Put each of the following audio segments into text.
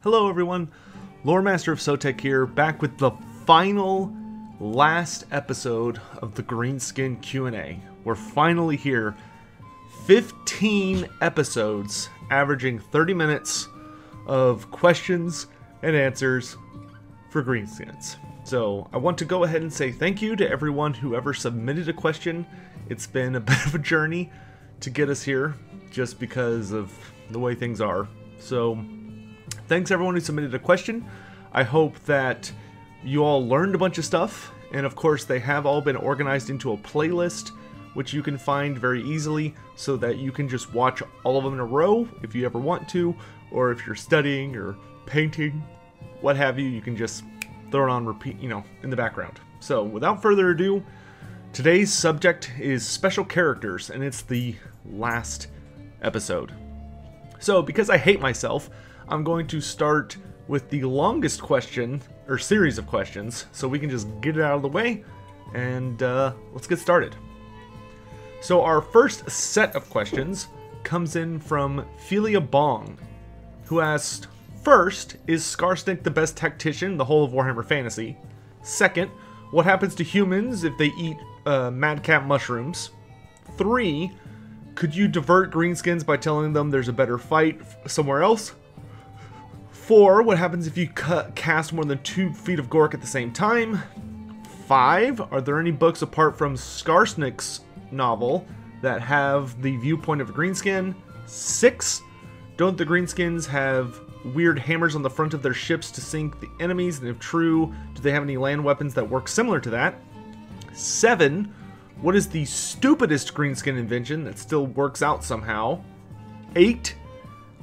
Hello everyone, Lore Master of Sotek here, back with the final, last episode of the Greenskin Q&A. We're finally here. 15 episodes, averaging 30 minutes of questions and answers for Greenskins. So I want to go ahead and say thank you to everyone who ever submitted a question. It's been a bit of a journey to get us here, just because of the way things are. So thanks everyone who submitted a question. I hope that you all learned a bunch of stuff, and of course they have all been organized into a playlist, which you can find very easily, so that you can just watch all of them in a row if you ever want to, or if you're studying or painting, what have you, you can just throw it on repeat, in the background. So without further ado, today's subject is special characters, and it's the last episode. So because I hate myself, I'm going to start with the longest question, or series of questions, so we can just get it out of the way, and let's get started. So our first set of questions comes in from Pfeila Bong, who asked, first, is Skarsnik the best tactician in the whole of Warhammer Fantasy? Second, what happens to humans if they eat madcap mushrooms? 3, could you divert greenskins by telling them there's a better fight somewhere else? 4, what happens if you cast more than 2 feet of gork at the same time? 5, are there any books apart from Skarsnik's novel that have the viewpoint of a greenskin? 6, don't the greenskins have weird hammers on the front of their ships to sink the enemies, and if true, do they have any land weapons that work similar to that? 7, what is the stupidest Greenskin invention that still works out somehow? 8,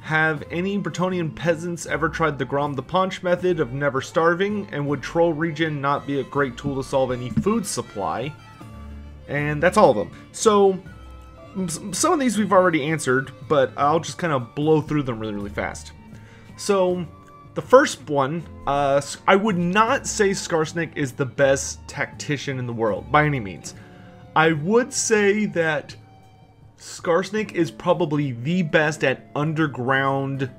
have any Brettonian peasants ever tried the Grom da Pounch Method of never starving, and would Troll Regen not be a great tool to solve any food supply? And that's all of them. So some of these we've already answered, but I'll just kind of blow through them really fast. So the first one, I would not say Skarsnik is the best tactician in the world by any means. I would say that Skarsnik is probably the best at underground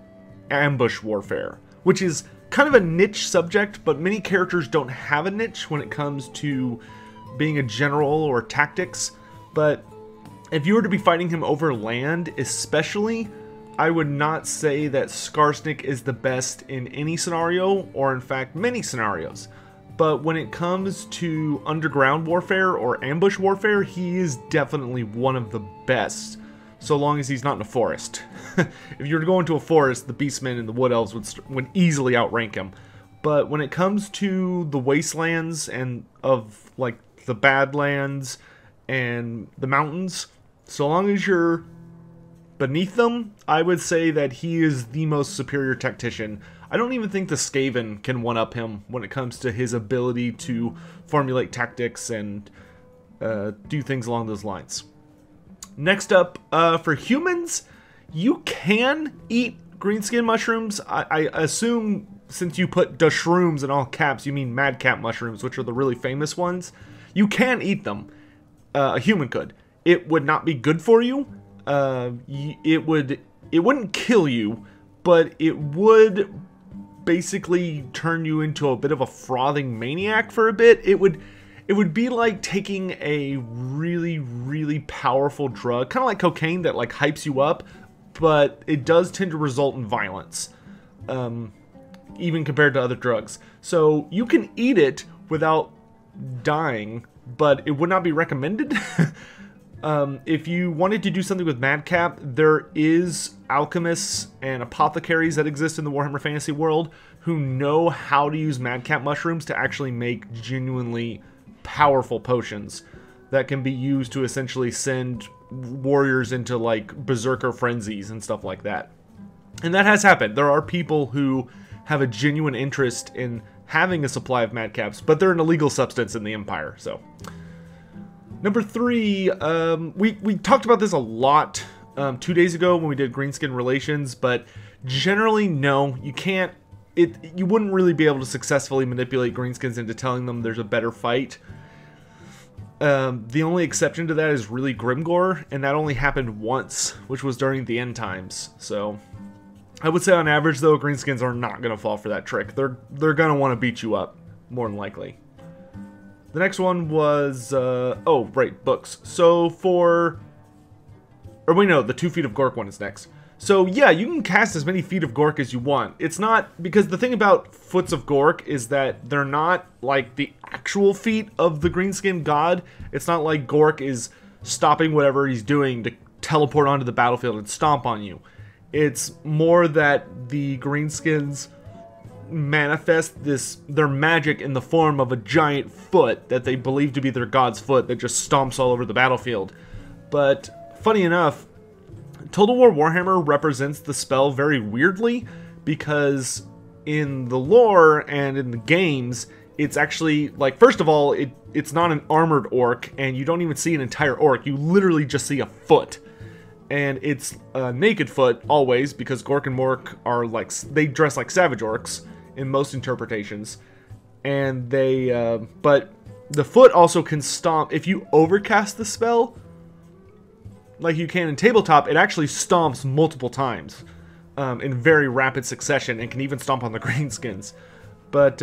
ambush warfare, which is kind of a niche subject, but many characters don't have a niche when it comes to being a general or tactics. But if you were to be fighting him over land especially, I would not say that Skarsnik is the best in any scenario, or in fact many scenarios. But when it comes to underground warfare or ambush warfare, he is definitely one of the best, so long as he's not in a forest. If you were to go into a forest, the beastmen and the wood elves would easily outrank him. But when it comes to the wastelands and of like the badlands and the mountains, so long as you're beneath them, I would say that he is the most superior tactician. I don't even think the Skaven can one-up him when it comes to his ability to formulate tactics and do things along those lines. Next up, for humans, you can eat greenskin mushrooms. I assume since you put SHROOOMZ in all caps, you mean madcap mushrooms, which are the really famous ones. You can eat them. A human could. It would not be good for you. It wouldn't kill you, but it would basically turn you into a bit of a frothing maniac for a bit. It would be like taking a really powerful drug, kind of like cocaine, that like hypes you up, but it does tend to result in violence, even compared to other drugs. So you can eat it without dying, but it would not be recommended. If you wanted to do something with madcap, there is alchemists and apothecaries that exist in the Warhammer Fantasy world who know how to use madcap mushrooms to actually make genuinely powerful potions that can be used to essentially send warriors into like berserker frenzies and stuff like that. And that has happened. There are people who have a genuine interest in having a supply of madcaps, but they're an illegal substance in the Empire, so. Number 3, we talked about this a lot 2 days ago when we did Greenskin Relations, but generally, no, you can't. You wouldn't really be able to successfully manipulate greenskins into telling them there's a better fight. The only exception to that is really Grimgore, and that only happened once, which was during the end times. So I would say on average, though, greenskins are not going to fall for that trick. They're going to want to beat you up, more than likely. The next one was, oh, right, books. So for, or wait, no, the 2 feet of gork one is next. So yeah, you can cast as many feet of gork as you want. It's not, because the thing about foots of gork is that they're not like the actual feet of the greenskin god. It's not like gork is stopping whatever he's doing to teleport onto the battlefield and stomp on you. It's more that the greenskins manifest their magic in the form of a giant foot that they believe to be their god's foot that just stomps all over the battlefield. But funny enough, Total War Warhammer represents the spell very weirdly, because in the lore and in the games, it's actually, like, first of all, it's not an armored orc, and you don't even see an entire orc. You literally just see a foot. And it's a naked foot, always, because Gork and Mork are, like, they dress like savage orcs in most interpretations. And they, but the foot also can stomp. If you overcast the spell, like you can in tabletop, it actually stomps multiple times in very rapid succession, and can even stomp on the greenskins. But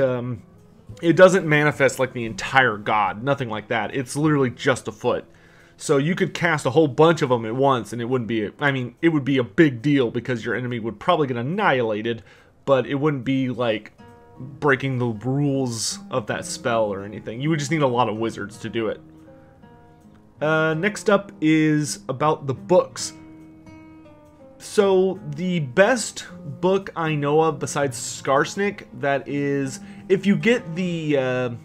it doesn't manifest like the entire god, nothing like that. It's literally just a foot. So you could cast a whole bunch of them at once, and it wouldn't be, I mean, it would be a big deal because your enemy would probably get annihilated, but it wouldn't be like breaking the rules of that spell or anything. You would just need a lot of wizards to do it. Next up is about the books. So the best book I know of besides Skarsnik, that is, if you get the,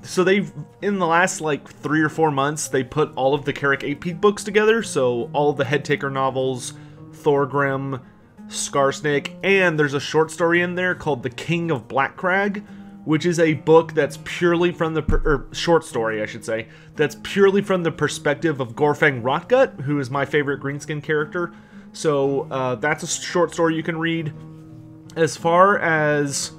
so they've, in the last like 3 or 4 months, they put all of the Carrick 8-Peat books together, so all of the Headtaker novels, Thorgrim, Skarsnik, and there's a short story in there called The King of Blackcrag, which is a book that's purely from the, short story, I should say, that's purely from the perspective of Gorfang Rotgut, who is my favorite Greenskin character. So that's a short story you can read. As far as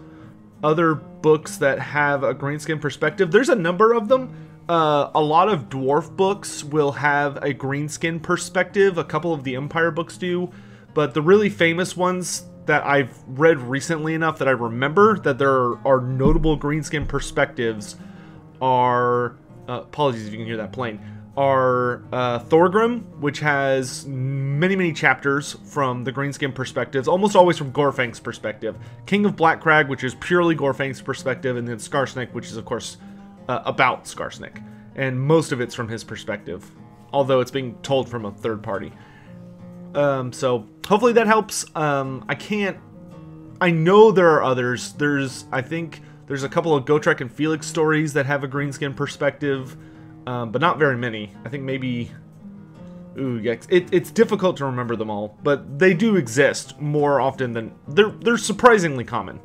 other books that have a Greenskin perspective, there's a number of them. A lot of dwarf books will have a Greenskin perspective. A couple of the Empire books do. But the really famous ones that I've read recently enough that I remember that there are notable Greenskin perspectives are, apologies if you can hear that plane, are Thorgrim, which has many chapters from the Greenskin perspectives, almost always from Gorfang's perspective. King of Blackcrag, which is purely Gorfang's perspective, and then Skarsnik, which is of course about Skarsnik. And most of it's from his perspective, although it's being told from a third party. So hopefully that helps. I know there are others. I think there's a couple of Gotrek and Felix stories that have a Greenskin perspective. But not very many. I think maybe... Ooh, yikes. It's difficult to remember them all, but they do exist more often than... They're surprisingly common.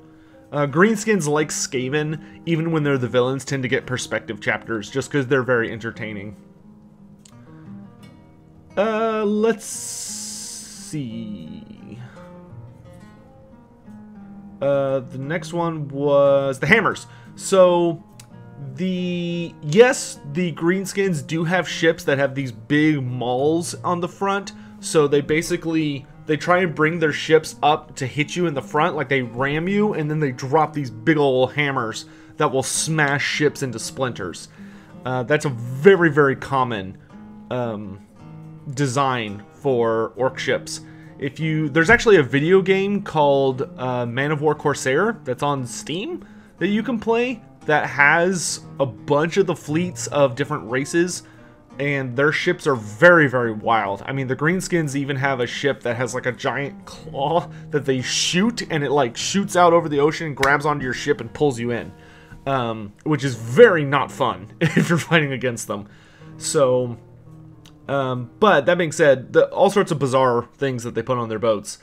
Greenskins, like Skaven, even when they're the villains, tend to get perspective chapters, just because they're very entertaining. Let's see... the next one was the hammers. So... Yes, the greenskins do have ships that have these big mauls on the front, so they try and bring their ships up to hit you in the front, like they ram you, and then they drop these big old hammers that will smash ships into splinters. That's a very common design for orc ships. There's actually a video game called Man of War Corsair that's on Steam that you can play, that has a bunch of the fleets of different races, and their ships are very wild. I mean, the greenskins even have a ship that has like a giant claw that they shoot, and it like shoots out over the ocean and grabs onto your ship and pulls you in, which is very not fun if you're fighting against them. So, but that being said, all sorts of bizarre things that they put on their boats.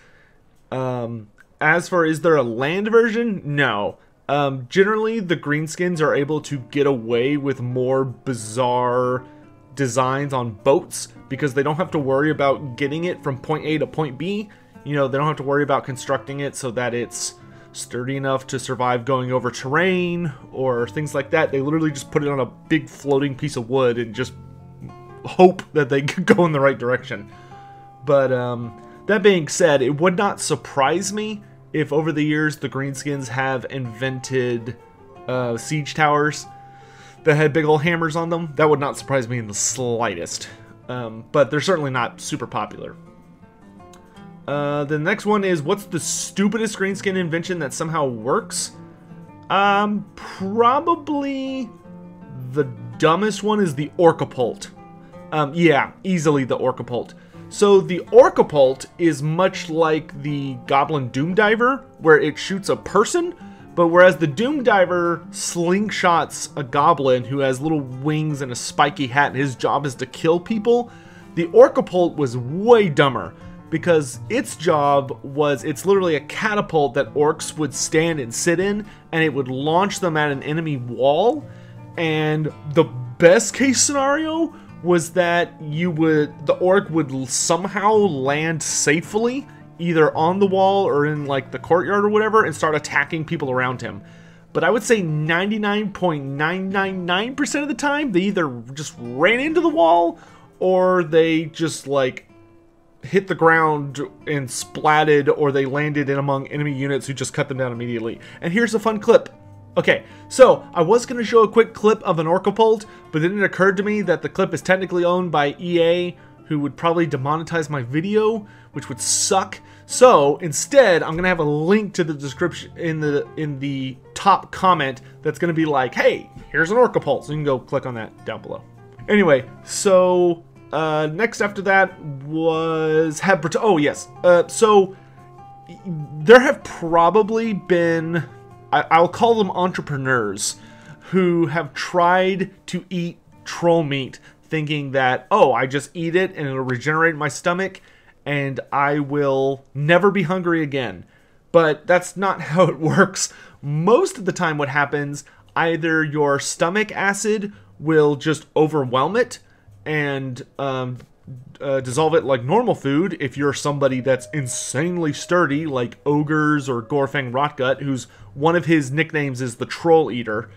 As for, is there a land version? No. Generally, the greenskins are able to get away with more bizarre designs on boats because they don't have to worry about getting it from point A to point B. You know, they don't have to worry about constructing it so that it's sturdy enough to survive going over terrain or things like that. They literally just put it on a big floating piece of wood and just hope that they go in the right direction. But That being said, it would not surprise me if over the years the Greenskins have invented siege towers that had big old hammers on them. That would not surprise me in the slightest. But they're certainly not super popular. The next one is, what's the stupidest Greenskin invention that somehow works? Probably the dumbest one is the Orcapult. Yeah, easily the Orcapult. So the Orcapult is much like the Goblin Doom Diver, where it shoots a person, but whereas the Doom Diver slingshots a goblin who has little wings and a spiky hat, and his job is to kill people, the Orcapult was way dumber, because its job was, it's literally a catapult that orcs would stand and sit in, and it would launch them at an enemy wall, and the best case scenario was that the orc would somehow land safely, either on the wall or in like the courtyard or whatever, and start attacking people around him. But I would say 99.999% of the time, they either just ran into the wall, or they just like hit the ground and splatted, or they landed in among enemy units who just cut them down immediately. And here's a fun clip. Okay, so I was going to show a quick clip of an Orcapult, but then it occurred to me that the clip is technically owned by EA, who would probably demonetize my video, which would suck. So instead, I'm going to have a link to the description in the top comment that's going to be like, hey, here's an Orcapult. So you can go click on that down below. Anyway, so next after that was oh yes. So there have probably been, I'll call them entrepreneurs, who have tried to eat troll meat thinking that, oh, I just eat it and it'll regenerate my stomach and I will never be hungry again. But that's not how it works. Most of the time what happens, either your stomach acid will just overwhelm it and dissolve it like normal food if you're somebody that's insanely sturdy, like Ogres or Gorfang Rotgut, whose one of his nicknames is the Troll Eater.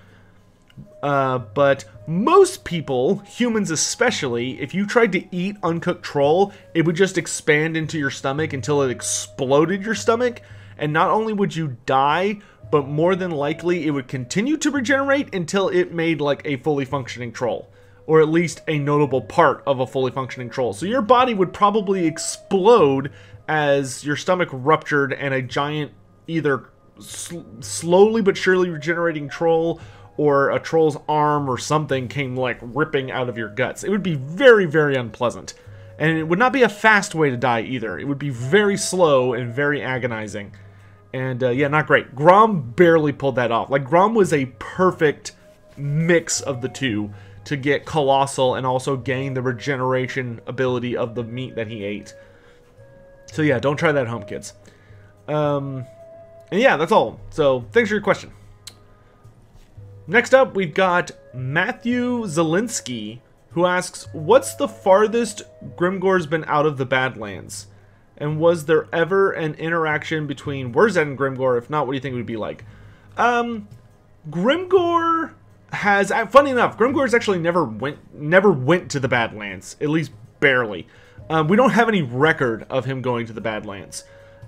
But most people, humans especially, if you tried to eat uncooked troll, it would just expand into your stomach until it exploded your stomach, and not only would you die, but more than likely it would continue to regenerate until it made like a fully functioning troll, or at least a notable part of a fully functioning troll. So your body would probably explode as your stomach ruptured and a giant, either slowly but surely regenerating troll, or a troll's arm or something came like ripping out of your guts. It would be very, very unpleasant. And it would not be a fast way to die either. It would be very slow and very agonizing. And yeah, not great. Grom barely pulled that off. Like, Grom was a perfect mix of the two to get colossal and also gain the regeneration ability of the meat that he ate. So yeah, don't try that at home, kids. And yeah, that's all. So thanks for your question. Next up, we've got Matthew Zielinski, who asks, what's the farthest Grimgor's been out of the Badlands? And was there ever an interaction between Wurzed and Grimgor? If not, what do you think it would be like? Grimgor has, funny enough, Grimgor's actually never went to the Badlands, at least barely. We don't have any record of him going to the Badlands.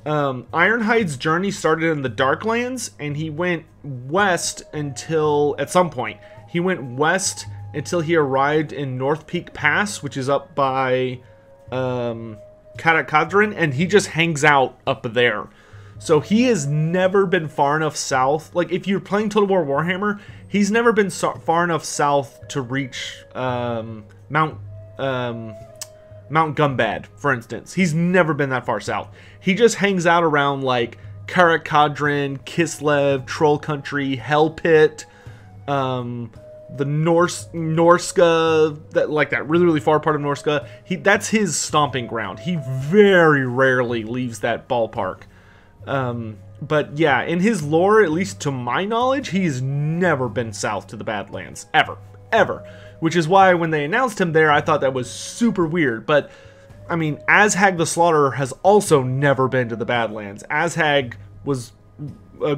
Ironhide's journey started in the Darklands, and he went west until, at some point, he went west until he arrived in North Peak Pass, which is up by Katakadrin, and he just hangs out up there. So he has never been far enough south. Like, if you're playing Total War Warhammer, he's never been far enough south to reach Mount Gumbad, for instance. He's never been that far south. He just hangs out around, like, Karakadrin, Kislev, Troll Country, Hell Pit, the Norska, that really, really far part of Norska. That's his stomping ground. He very rarely leaves that ballpark. But yeah, in his lore, at least to my knowledge, he's never been south to the Badlands. Ever. Ever. Which is why when they announced him there, I thought that was super weird. But, I mean, Azhag the Slaughterer has also never been to the Badlands. Azhag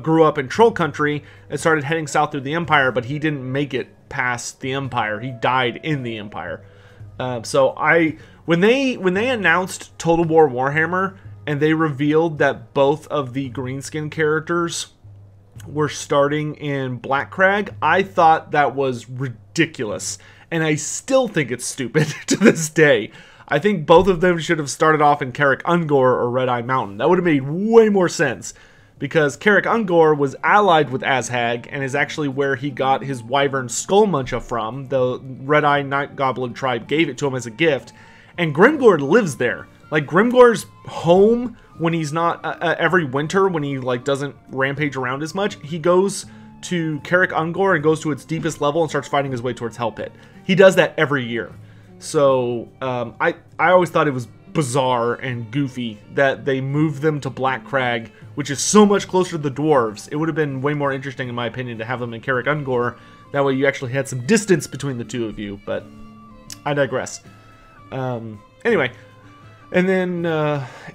grew up in Troll Country and started heading south through the Empire, but he didn't make it past the Empire. He died in the Empire. So when they announced Total War Warhammer, and they revealed that both of the Greenskin characters were starting in Blackcrag, I thought that was ridiculous. And I still think it's stupid to this day. I think both of them should have started off in Carrick Ungor or Red Eye Mountain. That would have made way more sense. Because Carrick Ungor was allied with Azhag and is actually where he got his Wyvern Skullmuncha from. The Red Eye Night Goblin tribe gave it to him as a gift. And Grimgor lives there. Like, Grimgor's home when he's not, every winter when he, like, doesn't rampage around as much, he goes to Carrick Ungor and goes to its deepest level and starts fighting his way towards Hell Pit. He does that every year. So, I always thought it was bizarre and goofy that they moved them to Blackcrag, which is so much closer to the dwarves. It would have been way more interesting, in my opinion, to have them in Carrick Ungor. That way you actually had some distance between the two of you, but I digress. Anyway, and then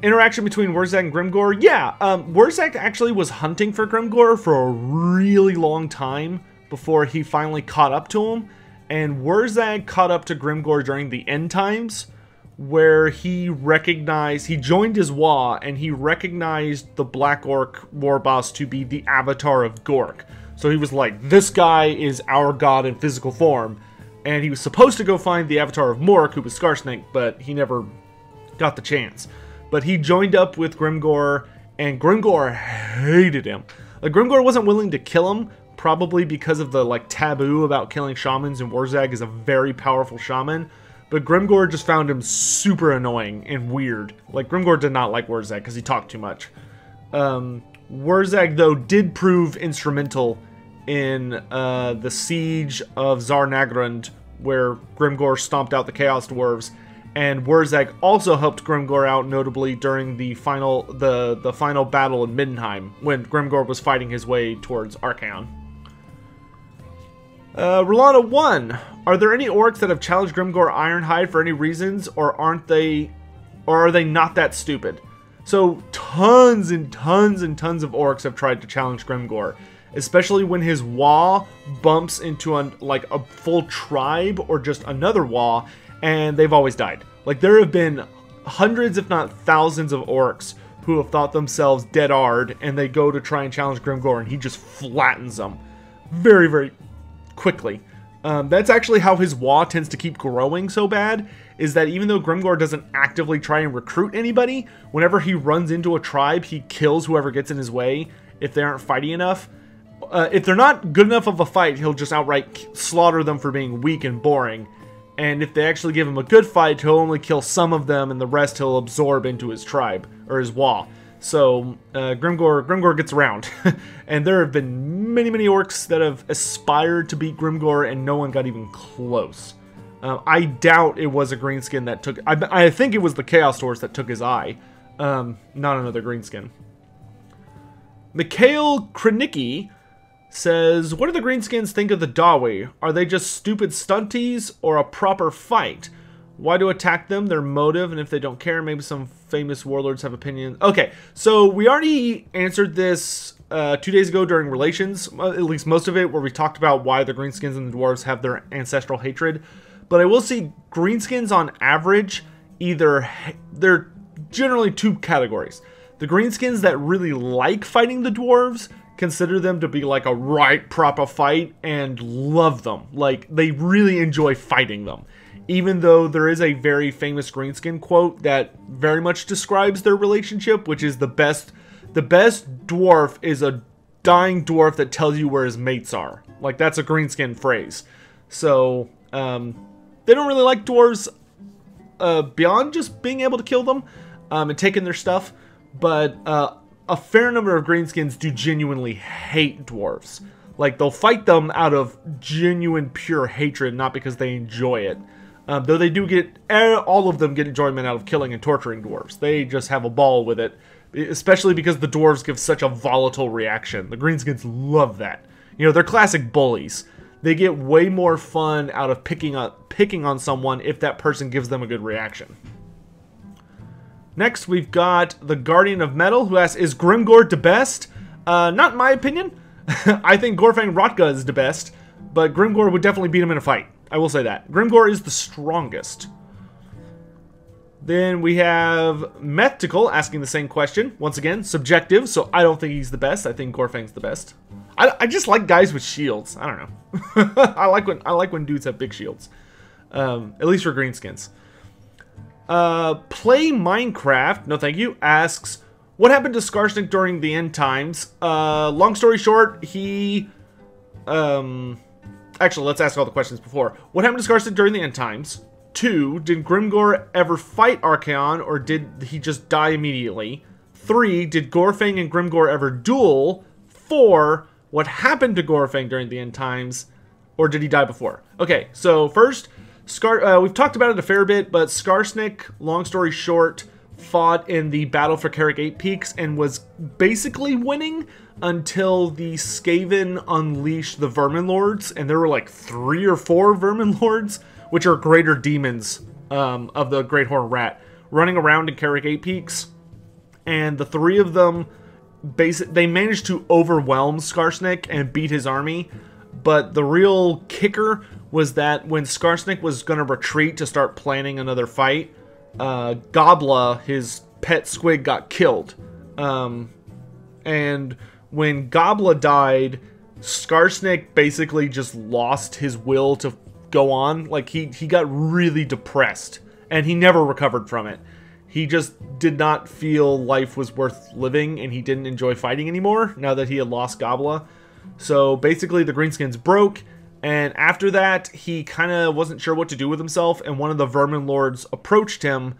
interaction between Wurzag and Grimgor. Yeah, Wurzag actually was hunting for Grimgor for a really long time before he finally caught up to him. And Wurzag caught up to Grimgor during the end times, where he joined his Wa, and he recognized the Black Orc war boss to be the avatar of Gork. So he was like, this guy is our god in physical form. And he was supposed to go find the avatar of Mork, who was Skarsnik, but he never got the chance. But he joined up with Grimgor, and Grimgor hated him. Like, Grimgor wasn't willing to kill him, probably because of the, like, taboo about killing shamans, and Wurzag is a very powerful shaman. But Grimgor just found him super annoying and weird. Like, Grimgor did not like Wurzag because he talked too much. Wurzag, though, did prove instrumental in the siege of Zarnagrund, where Grimgor stomped out the Chaos Dwarves. And Wurzag also helped Grimgor out, notably during the final battle in Middenheim, when Grimgor was fighting his way towards Archaon. Rolana 1. Are there any orcs that have challenged Grimgor Ironhide for any reasons, or are they not that stupid? So tons and tons and tons of orcs have tried to challenge Grimgor, especially when his Wa bumps into a full tribe or just another Wa, and they've always died. Like, there have been hundreds, if not thousands, of orcs who have thought themselves dead-ard, and they go to try and challenge Grimgor, and he just flattens them very, very quickly. That's actually how his Wa tends to keep growing so bad, is that even though Grimgor doesn't actively try and recruit anybody, whenever he runs into a tribe, he kills whoever gets in his way if they aren't fighting enough. If they're not good enough of a fight, he'll just outright slaughter them for being weak and boring. And if they actually give him a good fight, he'll only kill some of them, and the rest he'll absorb into his tribe, or his Wa. So, Grimgor gets around. And there have been many, many orcs that have aspired to beat Grimgor, and no one got even close. I doubt it was a Greenskin that took... I think it was the Chaos Dwarves that took his eye. Not another Greenskin. Mikhail Krenicki says, what do the Greenskins think of the Dawi? Are they just stupid stunties or a proper fight? Why to attack them? Their motive, and if they don't care, maybe some famous warlords have opinions. Okay, so we already answered this 2 days ago during Relations, at least most of it, where we talked about why the Greenskins and the Dwarves have their ancestral hatred. But I will say Greenskins on average, they're generally two categories. The Greenskins that really like fighting the Dwarves consider them to be like a right proper fight and love them. Like, they really enjoy fighting them. Even though there is a very famous Greenskin quote that very much describes their relationship, which is the best dwarf is a dying dwarf that tells you where his mates are. Like, that's a Greenskin phrase. So, they don't really like dwarves beyond just being able to kill them and taking their stuff. But a fair number of Greenskins do genuinely hate dwarves. Like, they'll fight them out of genuine, pure hatred, not because they enjoy it. Though they do get, all of them get enjoyment out of killing and torturing dwarves. They just have a ball with it, especially because the dwarves give such a volatile reaction. The Greenskins love that. You know, they're classic bullies. They get way more fun out of picking on someone if that person gives them a good reaction. Next, we've got the Guardian of Metal, who asks, is Grimgor the best? Not in my opinion. I think Gorfang Rotka is the best, but Grimgor would definitely beat him in a fight. I will say that. Grimgor is the strongest. Then we have Methtical asking the same question. Once again, subjective, so I don't think he's the best. I think Gorfang's the best. I just like guys with shields. I don't know. I like when dudes have big shields. At least for greenskins. Play Minecraft, no thank you, asks, what happened to Skarsnik during the end times? Long story short, he... actually, let's ask all the questions before. What happened to Skarsnik during the end times? 2, did Grimgor ever fight Archaon, or did he just die immediately? 3, did Gorfang and Grimgor ever duel? 4, what happened to Gorfang during the end times, or did he die before? Okay, so first, we've talked about it a fair bit, but Skarsnik, long story short, fought in the Battle for Carrick 8 Peaks and was basically winning until the Skaven unleashed the Vermin Lords, and there were like 3 or 4 Vermin Lords, which are greater demons of the Great Horned Rat, running around in Carrick 8 Peaks. And the 3 of them, they managed to overwhelm Skarsnik and beat his army. But the real kicker was that when Skarsnik was going to retreat to start planning another fight, Gobla, his pet squig, got killed. And when Gobla died, Skarsnik basically just lost his will to go on. Like, he got really depressed, and he never recovered from it. He just did not feel life was worth living, and he didn't enjoy fighting anymore now that he had lost Gobla. So basically the Greenskins broke, and after that he kind of wasn't sure what to do with himself, and one of the Vermin Lords approached him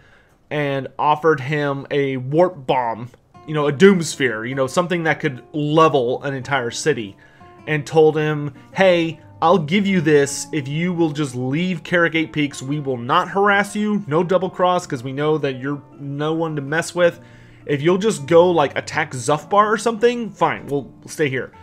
and offered him a warp bomb, you know, a doom sphere, you know, something that could level an entire city, and told him, hey, I'll give you this if you will just leave Carrick 8 Peaks. We will not harass you, no double cross, because we know that you're no one to mess with. If you'll just go, like, attack Zufbar or something, fine, we'll stay here.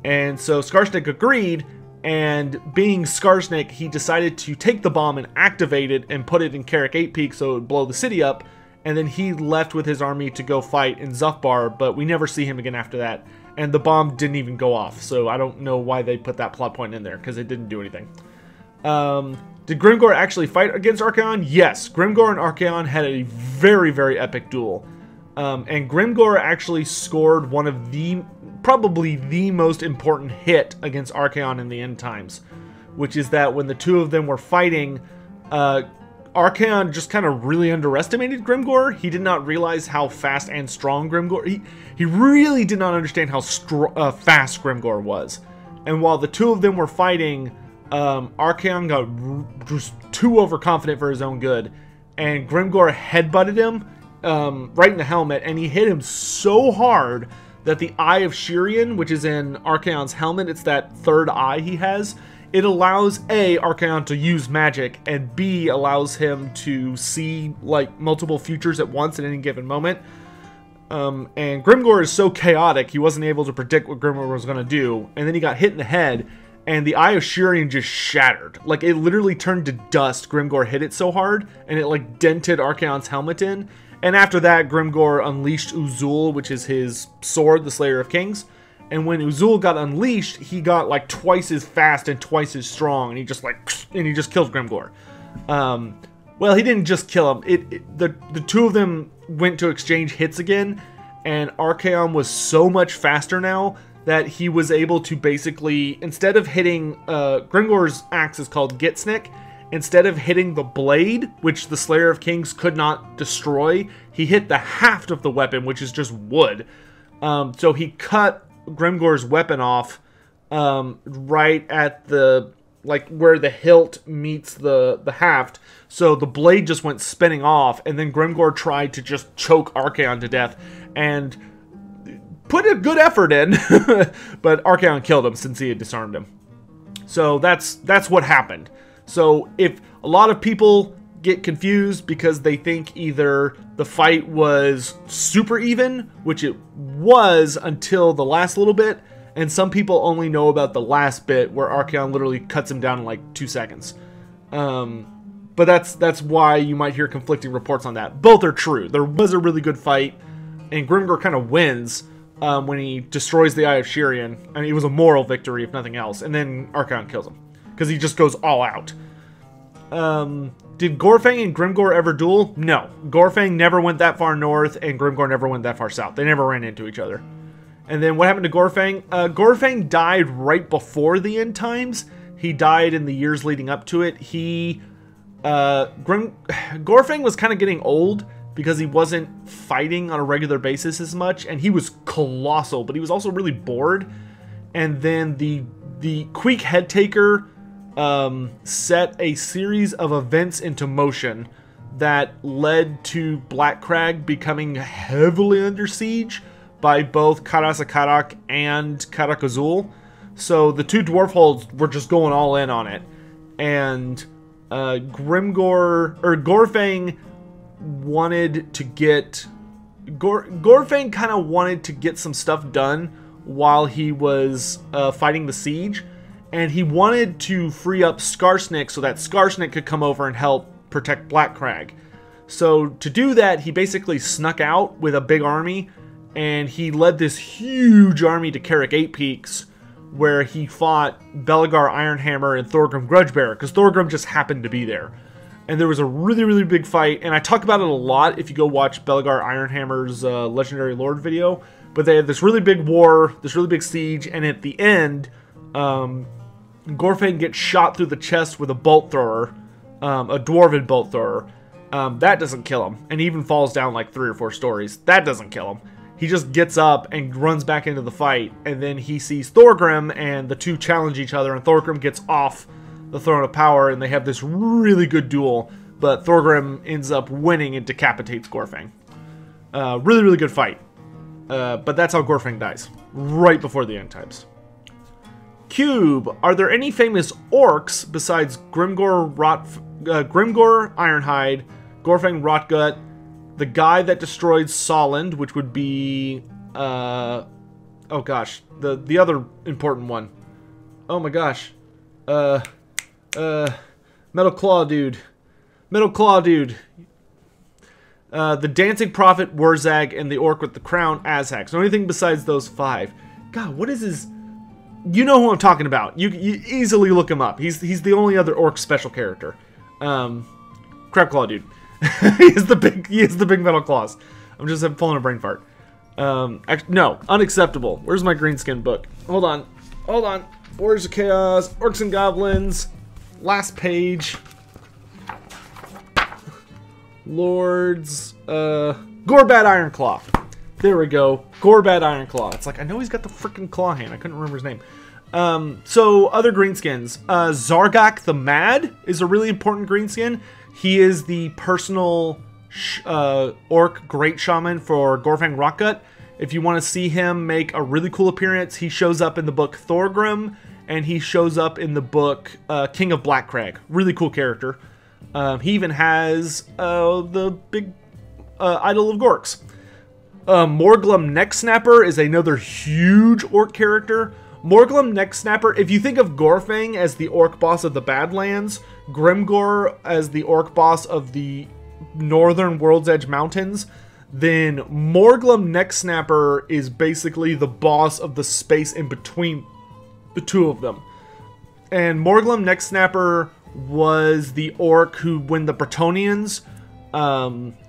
And so Skarsnik agreed, and being Skarsnik, he decided to take the bomb and activate it and put it in Carrick 8 Peaks so it would blow the city up, and then he left with his army to go fight in Zufbar, but we never see him again after that. And the bomb didn't even go off, so I don't know why they put that plot point in there, because it didn't do anything. Did Grimgor actually fight against Archaon? Yes, Grimgor and Archaon had a very, very epic duel. And Grimgor actually scored one of the, probably the most important hit against Archaon in the end times, which is that when the two of them were fighting, Archaon just kind of really underestimated Grimgor. He did not realize how fast and strong Grimgor... He really did not understand how fast Grimgor was. And while the two of them were fighting, Archaon got just too overconfident for his own good. And Grimgor headbutted him right in the helmet, and he hit him so hard that the Eye of Shirian, which is in Archaon's helmet, it's that third eye he has, it allows A, Archaon to use magic, and B, allows him to see like multiple futures at once at any given moment. And Grimgor is so chaotic, he wasn't able to predict what Grimgor was going to do, and then he got hit in the head, and the Eye of Shirian just shattered. Like, it literally turned to dust. Grimgor hit it so hard, and it like dented Archaon's helmet in. And after that, Grimgor unleashed Uzul, which is his sword, the Slayer of Kings. And when Uzul got unleashed, he got like twice as fast and twice as strong, and he just killed Grimgor. Well, he didn't just kill him. The two of them went to exchange hits again, and Archaon was so much faster now that he was able to basically, instead of hitting, Grimgor's axe is called Gitsnik, instead of hitting the blade, which the Slayer of Kings could not destroy, he hit the haft of the weapon, which is just wood. So he cut Grimgor's weapon off right at the, like, where the hilt meets the haft, so the blade just went spinning off, and then Grimgor tried to just choke Archaon to death, and put a good effort in, but Archaon killed him since he had disarmed him. So that's what happened. So if a lot of people get confused because they think either the fight was super even, which it was until the last little bit, and some people only know about the last bit where Archaon literally cuts him down in like 2 seconds. But that's why you might hear conflicting reports on that. Both are true. There was a really good fight, and Grimgor kind of wins when he destroys the Eye of Shirian. I mean, it was a moral victory, if nothing else. And then Archaon kills him, because he just goes all out. Did Gorfang and Grimgor ever duel? No. Gorfang never went that far north, and Grimgor never went that far south. They never ran into each other. And then what happened to Gorfang? Gorfang died right before the end times. He died in the years leading up to it. Gorfang was kind of getting old because he wasn't fighting on a regular basis as much, and he was colossal, but he was also really bored. And then the Queek Headtaker set a series of events into motion that led to Blackcrag becoming heavily under siege by both Karasakarak and Karak Azul. So the two dwarf holds were just going all in on it. And Gorfang wanted to get... Gorfang kind of wanted to get some stuff done while he was fighting the siege. And he wanted to free up Skarsnik so that Skarsnik could come over and help protect Blackcrag. So to do that, he basically snuck out with a big army, and he led this huge army to Carrick 8 Peaks, where he fought Belegar Ironhammer and Thorgrim Grudgebearer, because Thorgrim just happened to be there. And there was a really, really big fight, and I talk about it a lot if you go watch Belegar Ironhammer's Legendary Lord video. But they had this really big war, this really big siege, and at the end... Gorfang gets shot through the chest with a bolt thrower, a dwarven bolt thrower. That doesn't kill him, and he even falls down like 3 or 4 stories. That doesn't kill him. He just gets up and runs back into the fight, and then he sees Thorgrim, and the two challenge each other, and Thorgrim gets off the Throne of Power, and they have this really good duel, but Thorgrim ends up winning and decapitates Gorfang. Really, really good fight. But that's how Gorfang dies, right before the end times. Cube, are there any famous orcs besides Grimgor Ironhide, Gorfang Rotgut, the guy that destroyed Solend, which would be oh gosh, the other important one. Oh my gosh. Metal Claw dude. The Dancing Prophet Wurzag, and the orc with the crown Azhag. So anything besides those 5. God, what is his... You know who I'm talking about. You easily look him up. He's the only other orc special character. Crabclaw dude. he has the big metal claws. I'm just pulling a brain fart. No, unacceptable. Where's my Greenskin book? Hold on. Warriors of Chaos, Orcs and Goblins, last page. Lords, Gorbad Ironclaw. There we go. Gorbad Ironclaw. It's like, I know he's got the freaking claw hand. I couldn't remember his name. So, other greenskins. Zargak the Mad is a really important greenskin. He is the personal orc great shaman for Gorfang Rotgut. If you want to see him make a really cool appearance, he shows up in the book Thorgrim, and he shows up in the book King of Blackcrag. Really cool character. He even has the big Idol of Gorks. Morglum Necksnapper is another huge orc character. Morglum Necksnapper, if you think of Gorfang as the orc boss of the Badlands, Grimgor as the orc boss of the northern World's Edge Mountains, then Morglum Necksnapper is basically the boss of the space in between the two of them. And Morglum Necksnapper was the orc who, when the Brettonians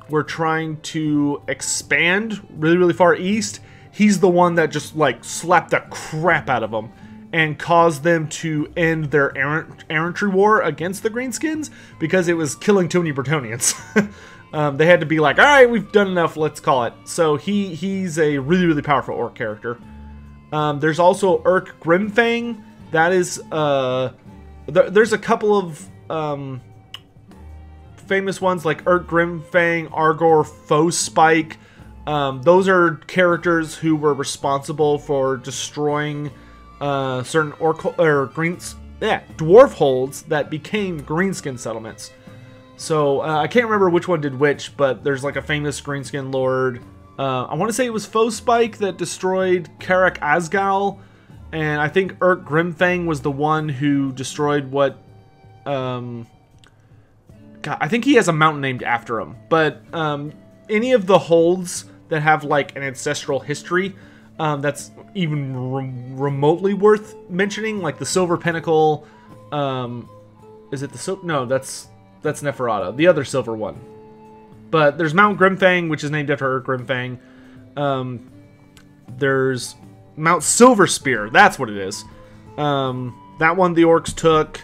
were trying to expand really, really far east, he's the one that just like slapped the crap out of them and caused them to end their errantry war against the Greenskins because it was killing too many Brettonians. They had to be like, all right, we've done enough, let's call it. So he's a really, really powerful orc character. There's also Urk Grimfang. That is, there's a couple of famous ones like Urk Grimfang, Argor Foe Spike. Those are characters who were responsible for destroying certain dwarf holds that became greenskin settlements. So I can't remember which one did which, but there's like a famous greenskin lord. I want to say it was Foe Spike that destroyed Karak Asgal, and I think Urk Grimfang was the one who destroyed what... God, I think he has a mountain named after him. But any of the holds that have like an ancestral history that's even remotely worth mentioning, like the Silver Pinnacle. Is it the no? That's that's Neferata, the other silver one. But there's Mount Grimfang, which is named after her, Grimfang. There's Mount Silver Spear, that's what it is. That one the orcs took.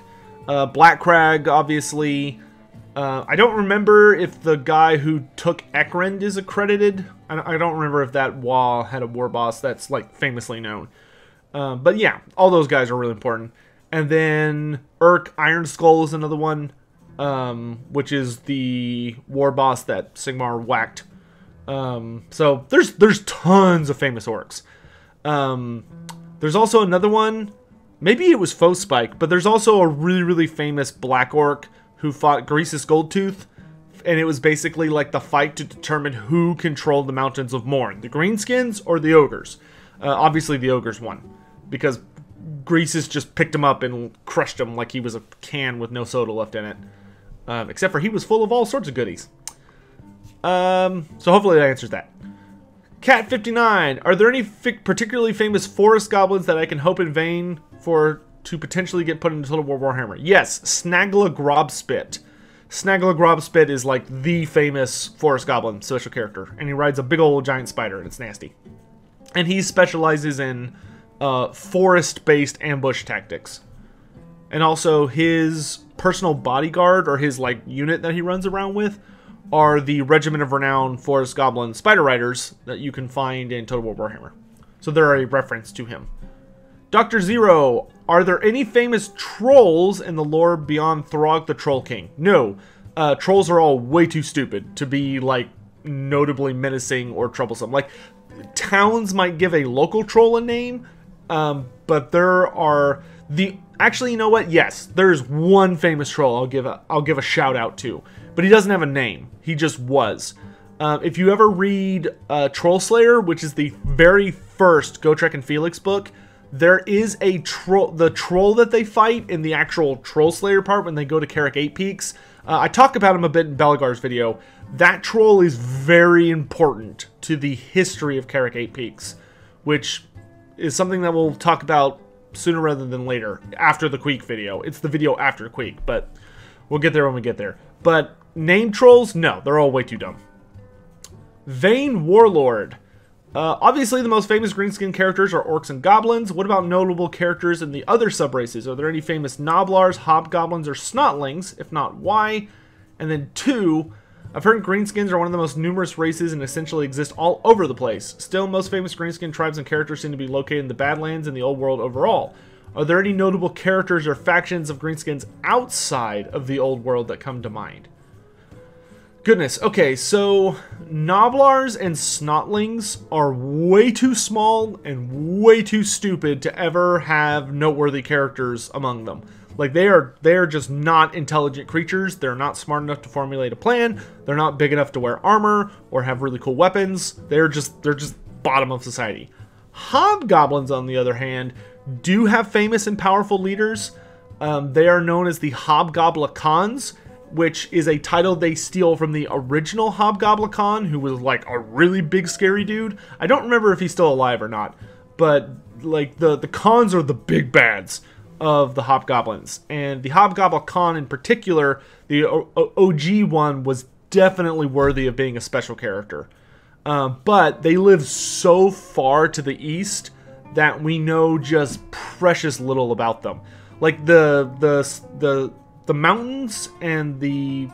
Black Crag, obviously. I don't remember if the guy who took Ekrend is accredited. I don't remember if that Wa had a war boss that's like famously known. But yeah, all those guys are really important. And then Urk Iron Skull is another one, which is the war boss that Sigmar whacked. So there's tons of famous orcs. There's also another one, maybe it was Foe Spike, but there's also a really, really famous black orc who fought Greasus Goldtooth, and it was basically like the fight to determine who controlled the Mountains of Morn, the Greenskins or the Ogres. Obviously the Ogres won, because Greasus just picked him up and crushed him like he was a can with no soda left in it. Except for he was full of all sorts of goodies. So hopefully that answers that. Cat59, are there any particularly famous forest goblins that I can hope in vain for to potentially get put into Total War Warhammer? Yes, Snagla Grobspit. Snagla Grobspit is like the famous forest goblin special character, and he rides a big old giant spider, and it's nasty. And he specializes in forest-based ambush tactics. And also his personal bodyguard, or his like unit that he runs around with, are the Regiment of Renown Forest Goblin Spider Riders that you can find in Total War Warhammer. So they're a reference to him. Dr. Zero, are there any famous trolls in the lore beyond Throg the Troll King? No. Trolls are all way too stupid to be, like, notably menacing or troublesome. Like, towns might give a local troll a name, but there are... Actually, you know what? Yes, there's one famous troll I'll give a shout out to. But he doesn't have a name. He just was. If you ever read Troll Slayer, which is the very first Gotrek and Felix book, there is a troll. The troll that they fight in the actual Troll Slayer part when they go to Carrick 8 Peaks. I talk about him a bit in Belagar's video. That troll is very important to the history of Carrick 8 Peaks, which is something that we'll talk about sooner rather than later, after the Queek video. It's the video after Queek, but we'll get there when we get there. But name trolls? No, they're all way too dumb. Vayne Warlord. Obviously, the most famous Greenskin characters are orcs and goblins. What about notable characters in the other subraces? Are there any famous Noblars, hobgoblins, or snotlings? If not, why? And then 2, I've heard Greenskins are one of the most numerous races and essentially exist all over the place. Still, most famous Greenskin tribes and characters seem to be located in the Badlands and the Old World overall. Are there any notable characters or factions of Greenskins outside of the Old World that come to mind? Goodness, okay, so Noblars and Snotlings are way too small and way too stupid to ever have noteworthy characters among them. Like, they are just not intelligent creatures. They're not smart enough to formulate a plan. They're not big enough to wear armor or have really cool weapons. They're just bottom of society. Hobgoblins, on the other hand, do have famous and powerful leaders. They are known as the Hobgoblacons, which is a title they steal from the original Hobgoblacon, who was like a really big scary dude. I don't remember if he's still alive or not, but like the cons are the big bads of the Hobgoblins. And the Hobgoblacon in particular, the OG one, was definitely worthy of being a special character. But they live so far to the east that we know just precious little about them. Like the mountains and the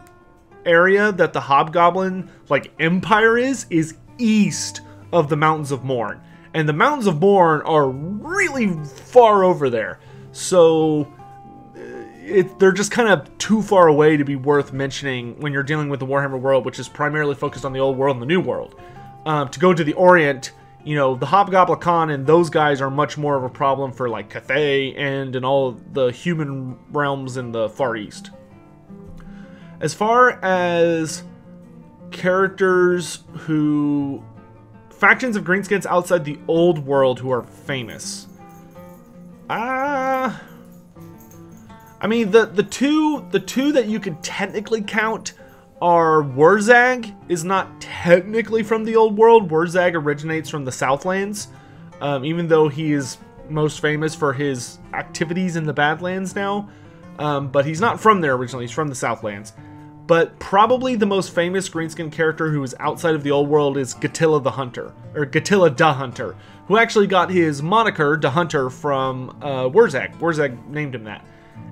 area that the Hobgoblin like empire is east of the Mountains of Morn. And the Mountains of Morn are really far over there. So they're just kind of too far away to be worth mentioning when you're dealing with the Warhammer world, which is primarily focused on the Old World and the New World. To go to the Orient, you know, the Hobgoblacon and those guys are much more of a problem for like Cathay and in all the human realms in the Far East. As far as characters factions of Greenskins outside the Old World who are famous. I mean, the two that you could technically count are Wurzag is not technically from the Old World. Wurzag originates from the Southlands, even though he is most famous for his activities in the Badlands now. But he's not from there originally. He's from the Southlands. But probably the most famous Greenskin character who is outside of the old world is Gatilla the Hunter, or Gatilla da Hunter, who actually got his moniker, Da Hunter, from Wurzag. Wurzag named him that.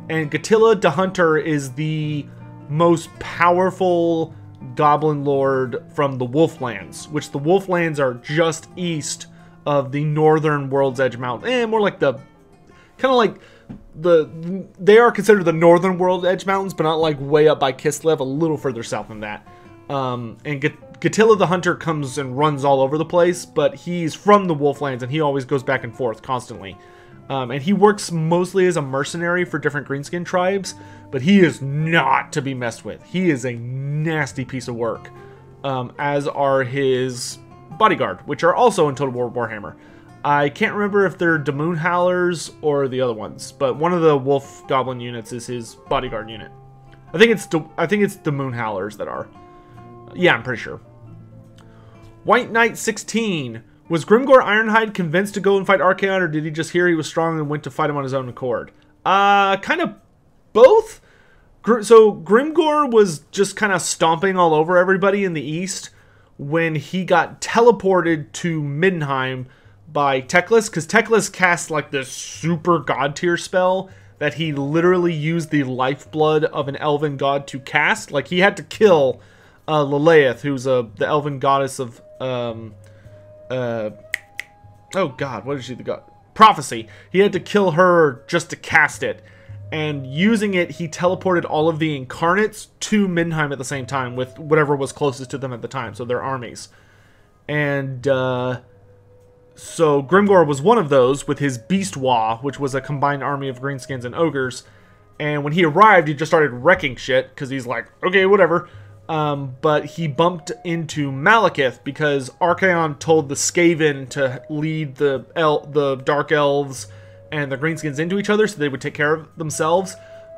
And Gatilla da Hunter is the most powerful goblin lord from the Wolflands, which the Wolflands are just east of the northern World's Edge Mountain. More like the, kind of like they are considered the northern World's Edge Mountains, but not like way up by Kislev, a little further south than that. And Gatilla the Hunter comes and runs all over the place, but he's from the Wolflands, and he always goes back and forth constantly. And he works mostly as a mercenary for different Greenskin tribes, but he is not to be messed with. He is a nasty piece of work, as are his bodyguard, which are also in Total War Warhammer. I can't remember if they're Damoon Howlers or the other ones, but one of the Wolf Goblin units is his bodyguard unit. I think it's Damoon Howlers that are. Yeah, I'm pretty sure. White Knight 16. Was Grimgor Ironhide convinced to go and fight Archaon, or did he just hear he was strong and went to fight him on his own accord? Kind of both. So Grimgor was just kind of stomping all over everybody in the east when he got teleported to Middenheim by Teclis, because Teclis cast like this super god tier spell that he literally used the lifeblood of an elven god to cast. Like, he had to kill Lilith, who's the elven goddess of oh god, what is she the god? Prophecy. He had to kill her just to cast it. And using it, he teleported all of the incarnates to Middenheim at the same time with whatever was closest to them at the time, so their armies. And so Grimgor was one of those with his Beast Wa, which was a combined army of Greenskins and Ogres. And when he arrived, he just started wrecking shit, because he's like, okay, whatever. But he bumped into Malekith because Archaon told the Skaven to lead the Dark Elves and the Greenskins into each other so they would take care of themselves.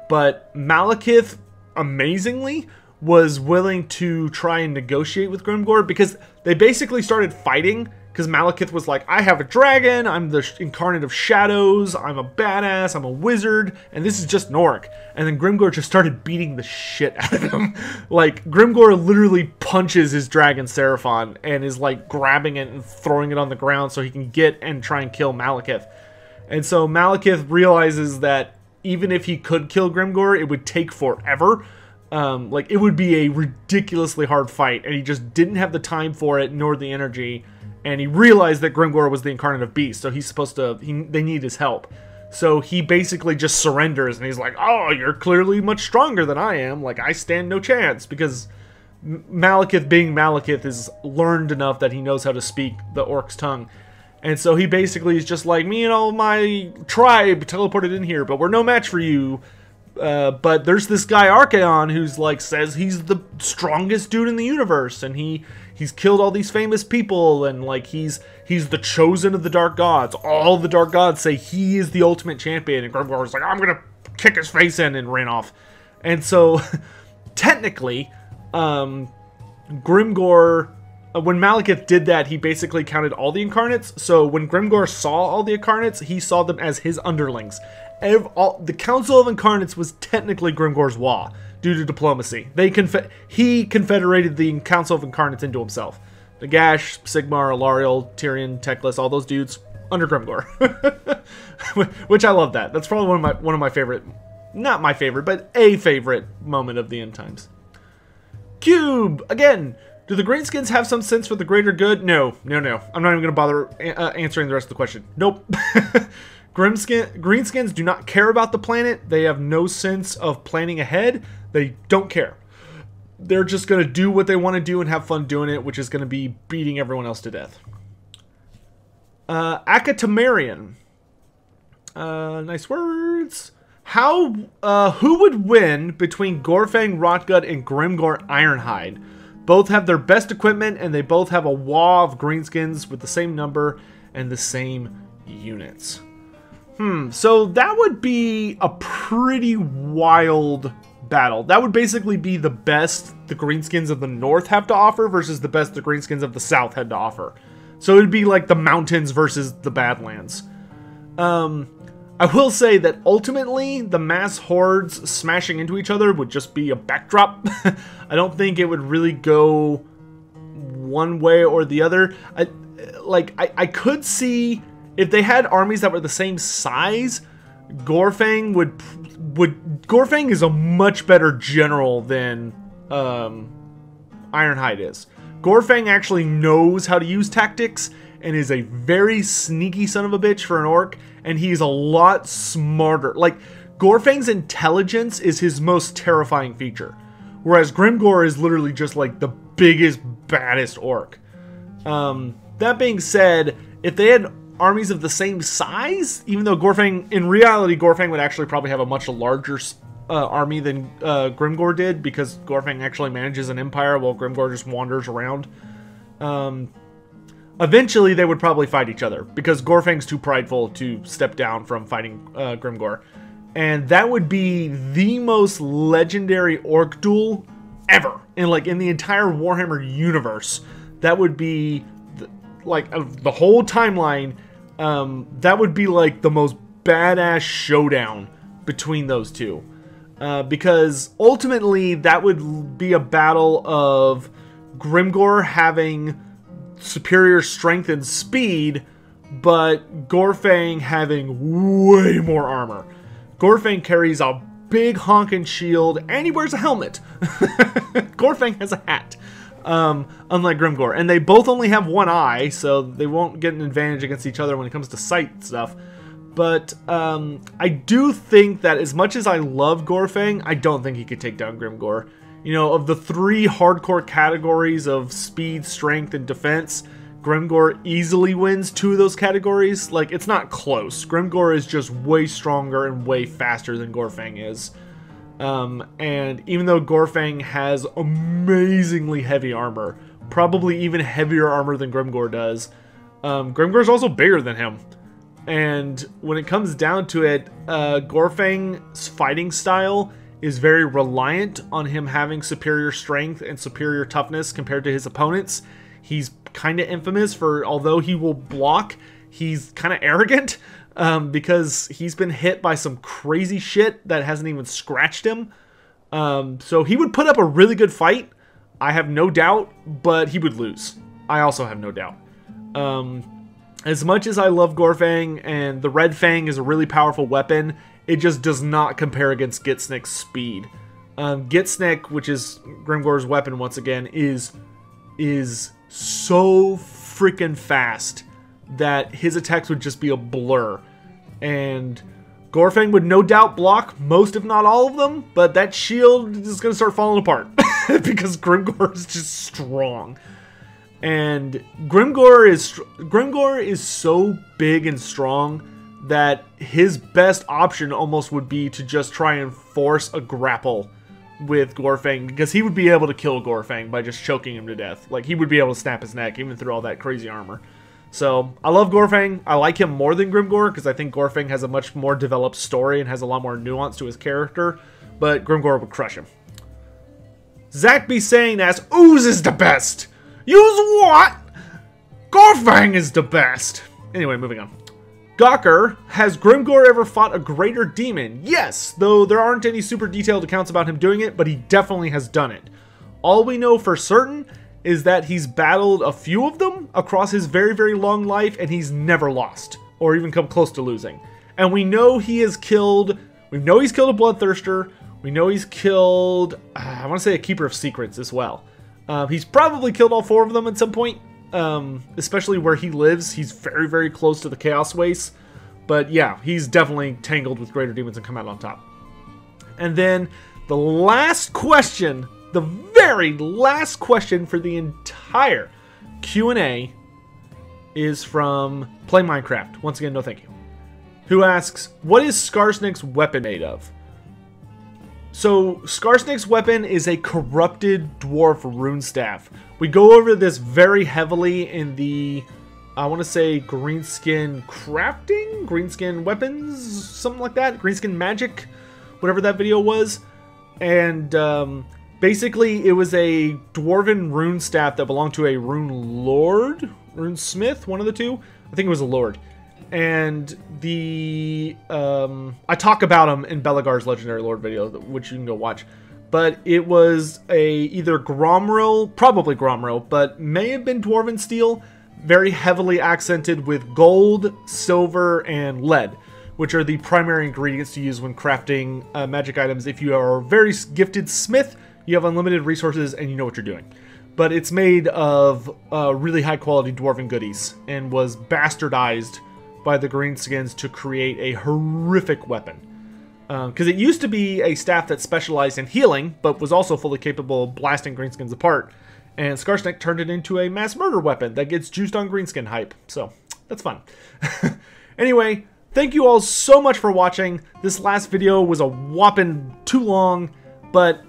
But Malekith, amazingly, was willing to try and negotiate with Grimgor, because they basically started fighting because Malekith was like, I have a dragon, I'm the incarnate of shadows, I'm a badass, I'm a wizard, and this is just an orc. And then Grimgor just started beating the shit out of him. Like, Grimgor literally punches his dragon Seraphon and is like grabbing it and throwing it on the ground so he can get and try and kill Malekith. And so Malekith realizes that even if he could kill Grimgor, it would take forever. Like, it would be a ridiculously hard fight, and he just didn't have the time for it nor the energy. And he realized that Grimgor was the incarnate of Beast, so he's supposed to, they need his help. So he basically just surrenders, and he's like, oh, you're clearly much stronger than I am. Like, I stand no chance, because Malekith, being Malekith, is learned enough that he knows how to speak the orc's tongue. And so he basically is just like, me and all my tribe teleported in here, but we're no match for you. But there's this guy Archaon who's like, says he's the strongest dude in the universe, and he's killed all these famous people, and like he's the chosen of the dark gods. All the dark gods say he is the ultimate champion, and Grimgor's like, I'm gonna kick his face in, and ran off. And so technically, Grimgor, when Malekith did that, he basically counted all the incarnates. So when Grimgor saw all the incarnates, he saw them as his underlings. The Council of Incarnates was technically Grimgor's Wa, due to diplomacy. He confederated the Council of Incarnates into himself. Nagash, Sigmar, Alariel, Tyrion, Teclis, all those dudes under Grimgor. Which I love that. That's probably one of my favorite, not my favorite, but a favorite moment of the end times. Cube! Again, do the Greenskins have some sense for the greater good? No. I'm not even going to bother answering the rest of the question. Nope. Greenskins do not care about the planet. They have no sense of planning ahead. They don't care. They're just going to do what they want to do and have fun doing it, which is going to be beating everyone else to death. Akatamarian. Nice words. Who would win between Gorfang Rotgut and Grimgor Ironhide? Both have their best equipment, and they both have a wall of Greenskins with the same number and the same units. So that would be a pretty wild battle. That would basically be the best the Greenskins of the North have to offer versus the best the Greenskins of the South had to offer. So it would be like the mountains versus the Badlands. I will say that ultimately the mass hordes smashing into each other would just be a backdrop. I don't think it would really go one way or the other. I could see if they had armies that were the same size, Gorfang would Gorfang is a much better general than Ironhide is. Gorfang actually knows how to use tactics and is a very sneaky son of a bitch for an orc, and he's a lot smarter. Like, Gorfang's intelligence is his most terrifying feature, whereas Grimgor is literally just like the biggest, baddest orc. That being said, if they had armies of the same size, even though Gorfang, in reality, Gorfang would actually probably have a much larger army than Grimgor did, because Gorfang actually manages an empire while Grimgor just wanders around. Eventually, they would probably fight each other, because Gorfang's too prideful to step down from fighting Grimgor. And that would be the most legendary orc duel ever. In the entire Warhammer universe. That would be, of the whole timeline, that would be like the most badass showdown between those two. Because ultimately, that would be a battle of Grimgor having superior strength and speed, but Gorfang having way more armor. Gorfang carries a big honking shield, and he wears a helmet. Gorfang has a hat, unlike Grimgor. And they both only have one eye, so they won't get an advantage against each other when it comes to sight stuff. But I do think that as much as I love Gorfang, I don't think he could take down Grimgor. You know, of the three hardcore categories of speed, strength, and defense, Grimgor easily wins two of those categories. Like, it's not close. Grimgor is just way stronger and way faster than Gorfang is. And even though Gorfang has amazingly heavy armor, probably even heavier armor than Grimgor does, Grimgor's also bigger than him. And when it comes down to it, Gorfang's fighting style is very reliant on him having superior strength and superior toughness compared to his opponents. He's kind of infamous for, although he will block, he's kind of arrogant, because he's been hit by some crazy shit that hasn't even scratched him. So he would put up a really good fight, I have no doubt, but he would lose. I also have no doubt. As much as I love Gorfang, and the Red Fang is a really powerful weapon, it just does not compare against Gitsnik's speed. Gitsnik, which is Grimgor's weapon once again, is so freaking fast that his attacks would just be a blur. And Gorfang would no doubt block most, if not all of them, but that shield is going to start falling apart because Grimgor is just strong. And Grimgor is so big and strong that his best option almost would be to just try and force a grapple with Gorfang, because he would be able to kill Gorfang by just choking him to death. Like, he would be able to snap his neck even through all that crazy armor. So, I love Gorfang. I like him more than Grimgor, because I think Gorfang has a much more developed story and has a lot more nuance to his character, but Grimgor would crush him. Zach be saying as Ooze is the best! Use what? Gorfang is the best! Anyway, moving on. Gawker, has Grimgor ever fought a greater demon? Yes, though there aren't any super detailed accounts about him doing it, but he definitely has done it. All we know for certain is that he's battled a few of them across his very, very long life, and he's never lost, or even come close to losing. And we know he has killed, a Bloodthirster, we know he's killed, I want to say a Keeper of Secrets as well. He's probably killed all four of them at some point. Especially where he lives, he's very, very close to the Chaos Wastes. But yeah, he's definitely tangled with greater demons and come out on top. And then the last question, the very last question for the entire Q&A is from Play Minecraft. Once again, no thank you. Who asks, what is Skarsnik's weapon made of? So, Skarsnik's weapon is a corrupted dwarf rune staff. We go over this very heavily in the, I want to say, Greenskin crafting? Greenskin weapons? Something like that? Greenskin magic? Whatever that video was. And basically, it was a dwarven rune staff that belonged to a rune lord? Rune smith? One of the two? I think it was a lord. and the I talk about them in Belagar's Legendary Lord video, which you can go watch. But it was either Gromro, probably Gromro, but may have been Dwarven Steel, very heavily accented with gold, silver, and lead, which are the primary ingredients to use when crafting magic items. If you are a very gifted smith, you have unlimited resources and you know what you're doing. But it's made of really high quality Dwarven goodies and was bastardized by the Greenskins to create a horrific weapon. Because it used to be a staff that specialized in healing, but was also fully capable of blasting Greenskins apart. And Skarsnik turned it into a mass murder weapon that gets juiced on Greenskin hype. So, that's fun. Anyway, thank you all so much for watching. This last video was a whopping too long, but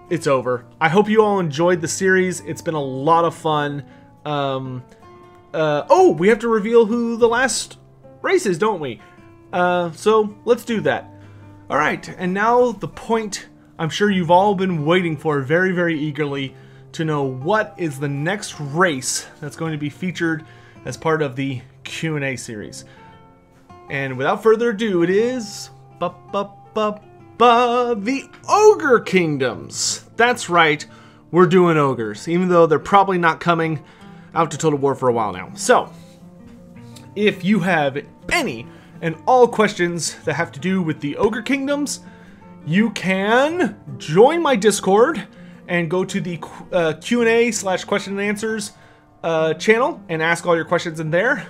it's over. I hope you all enjoyed the series. It's been a lot of fun. Oh, we have to reveal who the last race is, don't we? So, let's do that. Alright, and now the point I'm sure you've all been waiting for very, very eagerly to know what is the next race that's going to be featured as part of the Q&A series. And without further ado, it is the Ogre Kingdoms. That's right, we're doing ogres, even though they're probably not coming out to Total War for a while now. So, if you have any and all questions that have to do with the Ogre Kingdoms, you can join my Discord and go to the Q&A/question and answers channel and ask all your questions in there.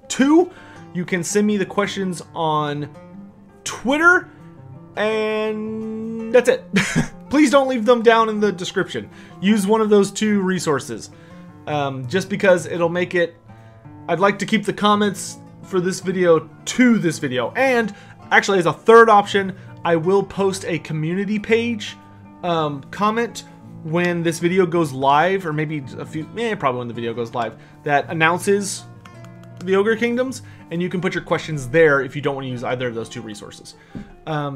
2, you can send me the questions on Twitter, and that's it. Please don't leave them down in the description. Use one of those 2 resources, just because it'll make it. I'd like to keep the comments for this video to this video, and actually as a third option, I will post a community page comment when this video goes live, or maybe probably when the video goes live, that announces the Ogre Kingdoms, and you can put your questions there if you don't want to use either of those 2 resources.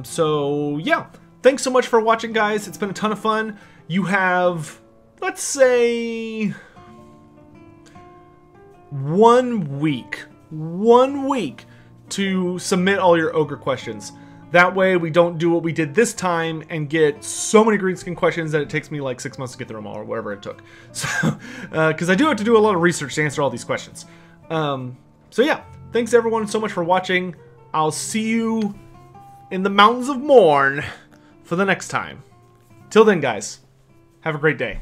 So yeah, thanks so much for watching, guys. It's been a ton of fun. You have, let's say, 1 week to submit all your ogre questions. That way we don't do what we did this time and get so many Greenskin questions that it takes me like 6 months to get through them all, or whatever it took. So, because I do have to do a lot of research to answer all these questions. So yeah, thanks everyone so much for watching. I'll see you in the Mountains of Morn for the next time. Till then, guys, have a great day.